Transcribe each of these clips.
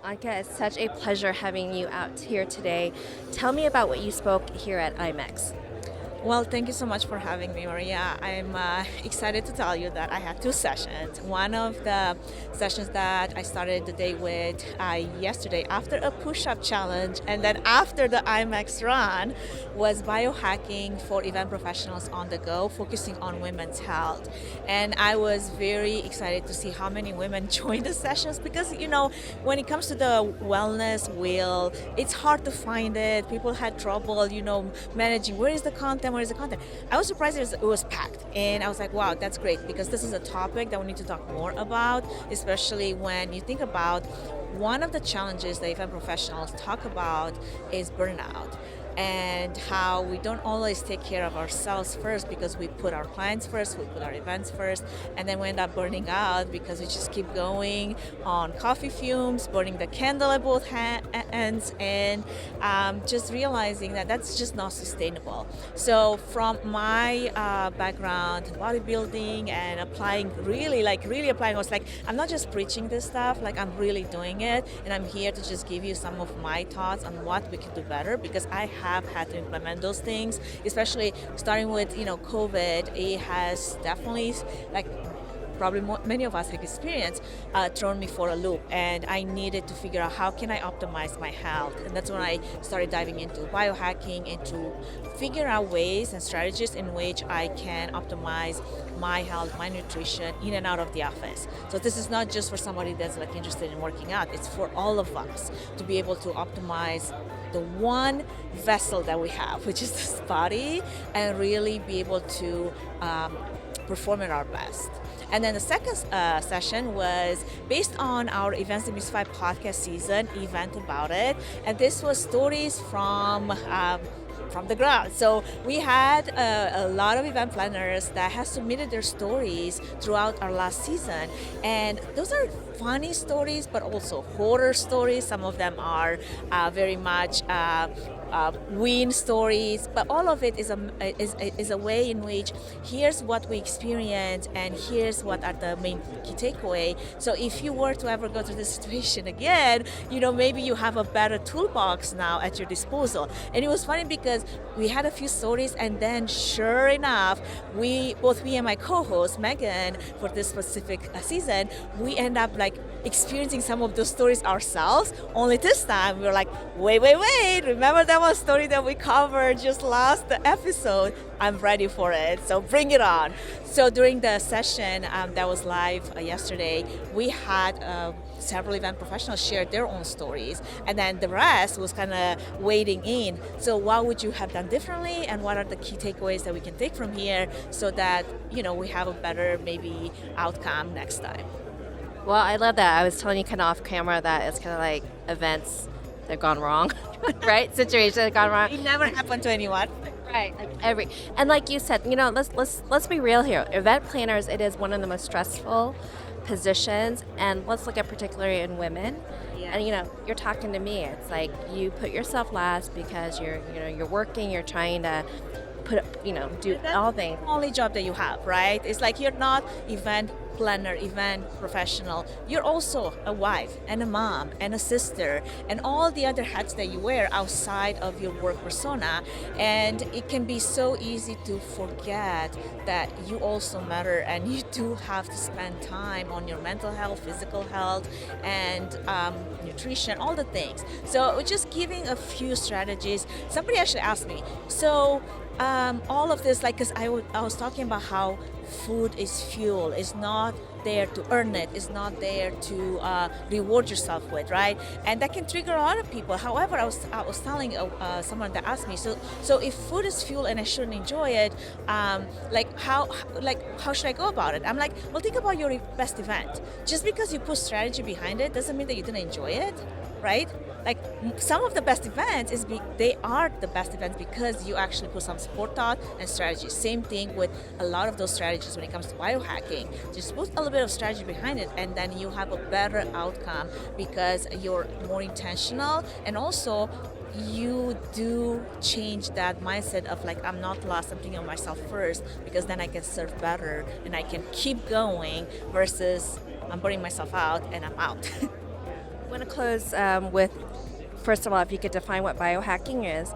Anca, it's such a pleasure having you out here today. Tell me about what you spoke here at IMEX. Well, thank you so much for having me, Maria. I'm excited to tell you that I had two sessions. One of the sessions that I started the day with yesterday after a push-up challenge, and then after the IMEX run, was biohacking for event professionals on the go, focusing on women's health. And I was very excited to see how many women joined the sessions because, when it comes to the wellness wheel, it's hard to find it. People had trouble, managing where is the content, where is the content. I was surprised it was packed, and I was like, wow, that's great because this is a topic that we need to talk more about, especially when you think about one of the challenges that event professionals talk about is burnout and how we don't always take care of ourselves first because we put our clients first, we put our events first, and then we end up burning out because we just keep going on coffee fumes, burning the candle at both ends, and just realizing that that's just not sustainable. So from my background, bodybuilding and applying, really applying, I was like, I'm not just preaching this stuff, like I'm really doing it, and I'm here to just give you some of my thoughts on what we can do better because I have had to implement those things, especially starting with COVID. It has definitely, like probably many of us have experienced, thrown me for a loop, and I needed to figure out how can I optimize my health. And that's when I started diving into biohacking, into figure out ways and strategies in which I can optimize my health, my nutrition in and out of the office. So this is not just for somebody that's like interested in working out, it's for all of us to be able to optimize the one vessel that we have, which is this body, and really be able to perform at our best. And then the second session was based on our Events Demystified podcast season event about it, and this was stories from the ground. So we had a lot of event planners that have submitted their stories throughout our last season, and those are funny stories, but also horror stories. Some of them are very much win stories, but all of it is a way in which here's what we experience and here's what are the main key takeaway. So if you were to ever go through this situation again, maybe you have a better toolbox now at your disposal. And it was funny because we had a few stories, and then sure enough, both me and my co-host Megan, for this specific season, we end up like experiencing some of those stories ourselves. Only this time we were like, wait, remember that one story that we covered just last episode? I'm ready for it, so bring it on. So during the session that was live yesterday, we had several event professionals share their own stories, and then the rest was kind of wading in. So what would you have done differently, and what are the key takeaways that we can take from here so that we have a better maybe outcome next time? Well, I love that. I was telling you kind of off camera that it's kind of like events that have gone wrong, right? Situations that have gone wrong. It never happened to anyone. Right. And like you said, let's be real here. Event planners, it is one of the most stressful positions, and let's look at particularly in women. Yeah. And you're talking to me. It's like you put yourself last because you're working, you're trying to do all things. The only job that you have, right? It's like you're not event planner, event professional. You're also a wife and a mom and a sister and all the other hats that you wear outside of your work persona. And it can be so easy to forget that you also matter, and you do have to spend time on your mental health, physical health, and nutrition, all the things. So we're just giving a few strategies. Somebody actually asked me, so all of this, because I was talking about how food is fuel. It's not there to earn it. It's not there to reward yourself with, right? And that can trigger a lot of people. However, I was telling someone that asked me, so if food is fuel and I shouldn't enjoy it, how should I go about it? I'm like, well, think about your best event. Just because you put strategy behind it doesn't mean that you didn't enjoy it, right? Like some of the best events they are the best events because you actually put some support thought and strategy. Same thing with a lot of those strategies when it comes to biohacking. Just put a little bit of strategy behind it, and then you have a better outcome because you're more intentional, and also you do change that mindset of like, I'm not lost, I'm thinking of myself first, because then I can serve better and I can keep going versus I'm burning myself out and I'm out. I want to close with, first of all, if you could define what biohacking is,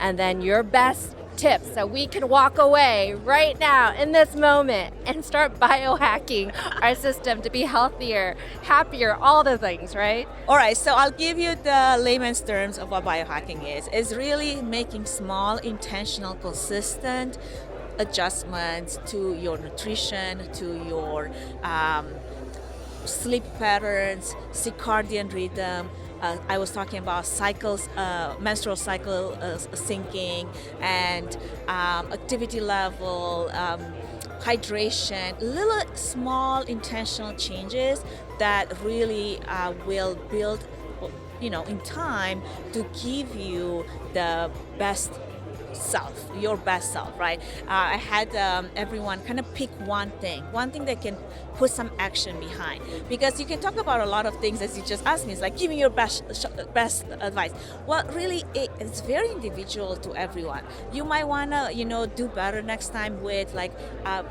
and then your best tips so we can walk away right now in this moment and start biohacking our system to be healthier, happier, all the things, right? All right, so I'll give you the layman's terms of what biohacking is. It's really making small, intentional, consistent adjustments to your nutrition, to your sleep patterns, circadian rhythm. I was talking about cycles, menstrual cycle syncing, and activity level, hydration, little small intentional changes that really will build, in time to give you the best self, your best self, right? I had everyone kind of pick one thing they can put some action behind, because you can talk about a lot of things, as you just asked me. It's like, give me your best advice. Well, really, it's very individual to everyone. You might want to do better next time with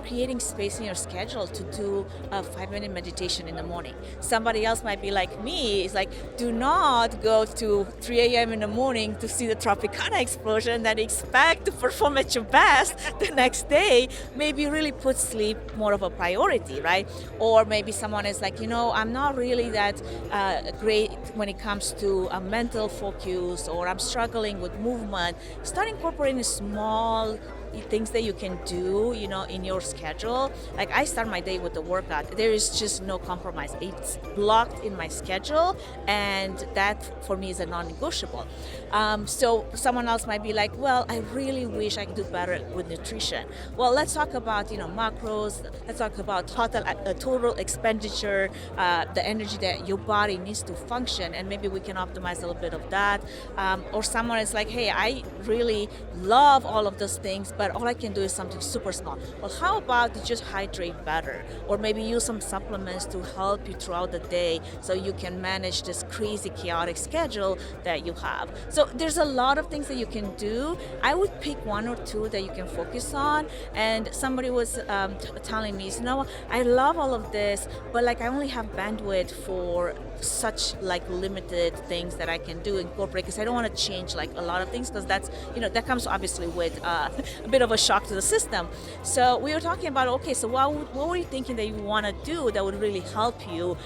creating space in your schedule to do a 5-minute meditation in the morning. Somebody else might be like me. It's like, do not go to 3 a.m. in the morning to see the Tropicana explosion, then expect to perform at your best the next day. Maybe really put sleep more of a priority, right? Or maybe someone is like, I'm not really that great when it comes to a mental focus, or I'm struggling with movement. Start incorporating small things that you can do, in your schedule. Like, I start my day with the workout. There is just no compromise. It's blocked in my schedule, and that for me is a non-negotiable. So someone else might be like, well, I really wish I could do better with nutrition. Well, let's talk about, macros. Let's talk about total expenditure, the energy that your body needs to function, and maybe we can optimize a little bit of that. Or someone is like, hey, I really love all of those things, but all I can do is something super small. Well, how about you just hydrate better, or maybe use some supplements to help you throughout the day so you can manage this crazy chaotic schedule that you have. So there's a lot of things that you can do. I would pick one or two that you can focus on. And somebody was telling me, I love all of this, but I only have bandwidth for such limited things that I can do, incorporate, because I don't want to change a lot of things, because that's that comes obviously with a bit of a shock to the system. So we were talking about, okay, so what were you thinking that you want to do that would really help you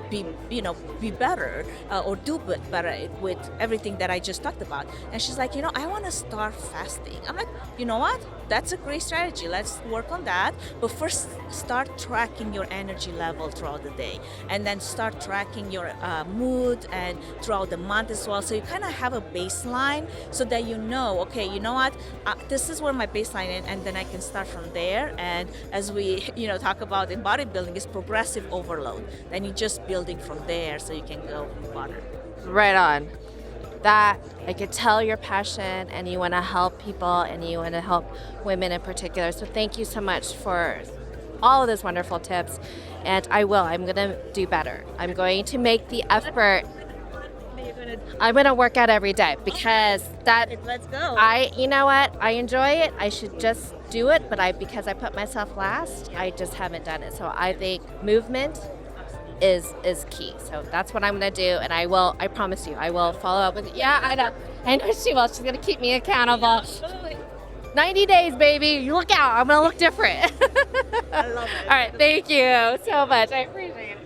be better, or do better with everything that I just talked about? And she's like, I want to start fasting. I'm like, you know what? That's a great strategy. Let's work on that. But first, start tracking your energy level throughout the day, and then start tracking your mood and throughout the month as well. So you kind of have a baseline, so that okay, you know what? This is where my baseline is, and then I can start from there. And as we talk about in bodybuilding, is progressive overload. Then you just building from there, so you can go farther. Right on. That I could tell your passion, and you want to help people, and you want to help women in particular. So thank you so much for all of those wonderful tips. And I'm going to do better. I'm going to make the effort. I'm going to work out every day, because Let's go. you know what? I enjoy it. I should just do it, but because I put myself last, I just haven't done it. So I think movement is key. So that's what I'm going to do, and I promise you, I will follow up with. Yeah, I know she will. She's going to keep me accountable. Absolutely. 90 days, baby. You look out. I'm going to look different. I love it. All right. Thank you so much. I appreciate it.